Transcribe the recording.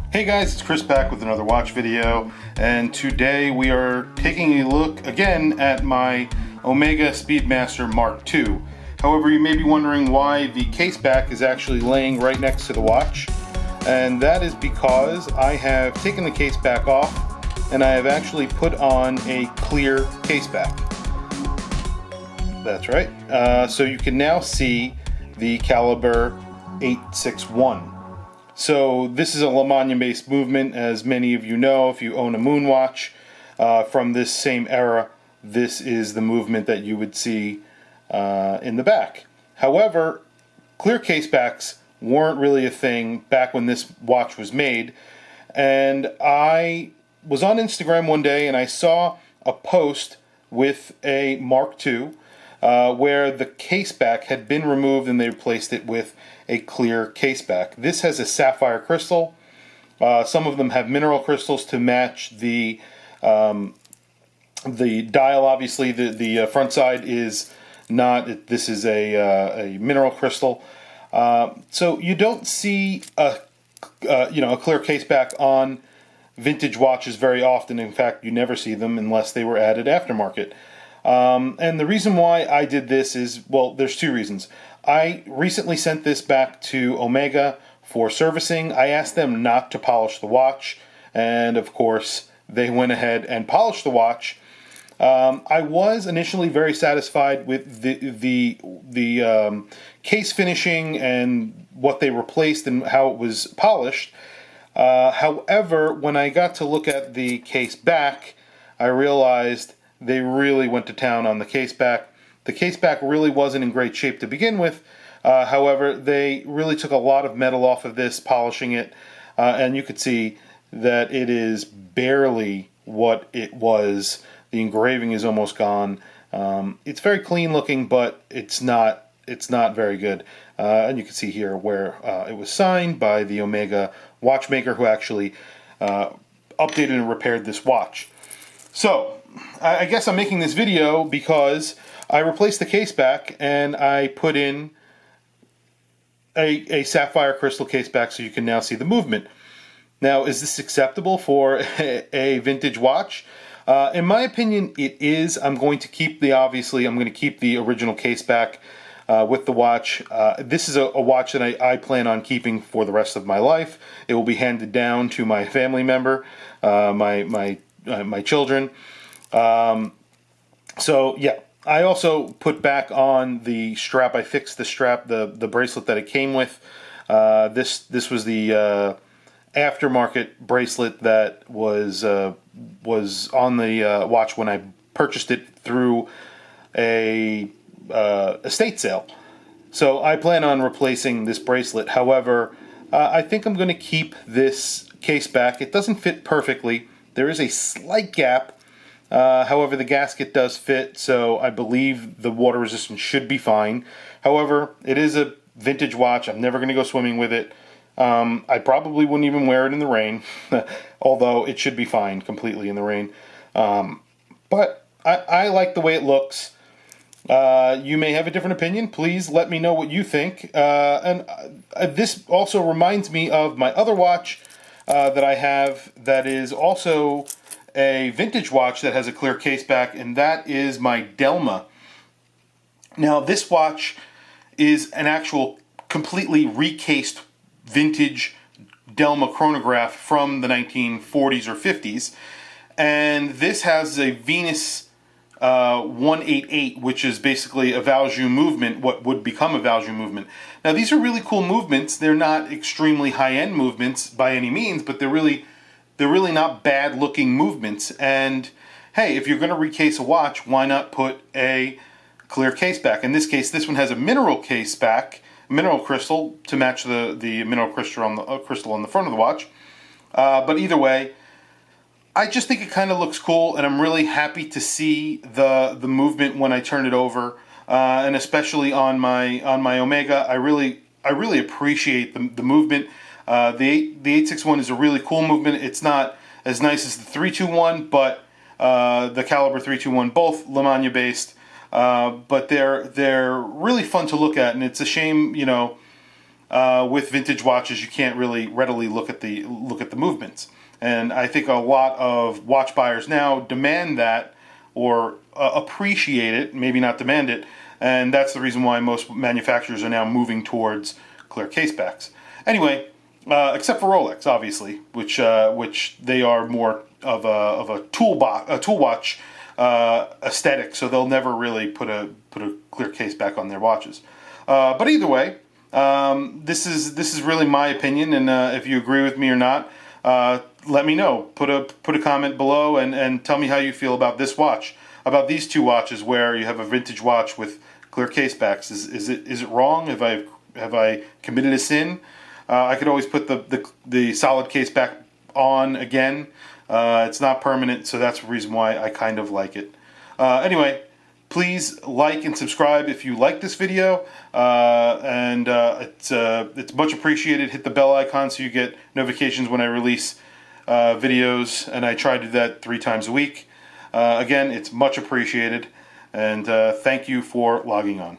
Hey guys, it's Chris back with another watch video, and today we are taking a look again at my Omega Speedmaster Mark II. However, you may be wondering why the case back is actually laying right next to the watch, and that is because I have taken the case back off and I have actually put on a clear case back. That's right. So you can now see the caliber 861. So this is a Le Mans-based movement, as many of you know. If you own a moon watch from this same era, this is the movement that you would see in the back. However, clear case backs weren't really a thing back when this watch was made, and I was on Instagram one day and I saw a post with a Mark II where the case back had been removed and they replaced it with a clear case back. This has a sapphire crystal. Some of them have mineral crystals to match the dial. Obviously, the front side is not. This is a mineral crystal. So you don't see a clear case back on vintage watches very often. In fact, you never see them unless they were added aftermarket. And the reason why I did this is, well, there's two reasons. I recently sent this back to Omega for servicing. I asked them not to polish the watch, and of course they went ahead and polished the watch. I was initially very satisfied with the case finishing and what they replaced and how it was polished. However, when I got to look at the case back, I realized they really went to town on the case back. The case back really wasn't in great shape to begin with. However, they really took a lot of metal off of this, polishing it, and you could see that it is barely what it was. The engraving is almost gone. It's very clean looking, but it's not very good. And you can see here where it was signed by the Omega watchmaker, who actually updated and repaired this watch. So I guess I'm making this video because I replaced the case back and I put in a sapphire crystal case back, so you can now see the movement. Now, is this acceptable for a vintage watch? In my opinion, it is. I'm going to keep the original case back with the watch. This is a watch that I plan on keeping for the rest of my life. It will be handed down to my family member, my children. So yeah, I also put back on the strap. I fixed the strap, the bracelet that it came with. This was the aftermarket bracelet that was on the watch when I purchased it through a estate sale. So I plan on replacing this bracelet. However, I think I'm going to keep this case back. It doesn't fit perfectly. There is a slight gap. However, the gasket does fit, so I believe the water resistance should be fine. However, it is a vintage watch. I'm never going to go swimming with it. I probably wouldn't even wear it in the rain, although it should be fine completely in the rain. But I like the way it looks. You may have a different opinion. Please let me know what you think. And this also reminds me of my other watch that I have that is also a vintage watch that has a clear case back, and that is my Delma. Now, this watch is an actual completely recased vintage Delma chronograph from the 1940s or 50s, and this has a Venus 188, which is basically a Valjoux movement, what would become a Valjoux movement. Now, these are really cool movements. They're not extremely high-end movements by any means, but they're really not bad-looking movements. And hey, if you're going to recase a watch, why not put a clear case back? In this case, this one has a mineral case back, mineral crystal to match the mineral crystal on the front of the watch. But either way, I just think it kind of looks cool, and I'm really happy to see the movement when I turn it over, and especially on my Omega. I really appreciate the movement. The 861 is a really cool movement. It's not as nice as the 321, but the caliber 321, both Le Mans based. But they're really fun to look at, and it's a shame, with vintage watches, you can't really readily look at the movements. And I think a lot of watch buyers now demand that, or appreciate it, maybe not demand it, and that's the reason why most manufacturers are now moving towards clear casebacks. Anyway, except for Rolex, obviously, which they are more of a tool watch aesthetic, so they'll never really put a clear caseback on their watches. But either way, this is really my opinion, and if you agree with me or not, let me know. Put a comment below and tell me how you feel about this watch, about these two watches where you have a vintage watch with clear casebacks. Is it wrong? Have I committed a sin? I could always put the solid caseback on again. It's not permanent, so that's the reason why I kind of like it. Anyway, please like and subscribe if you like this video, and it's much appreciated. Hit the bell icon so you get notifications when I release videos, and I try to do that 3 times a week. Again, it's much appreciated, and thank you for logging on.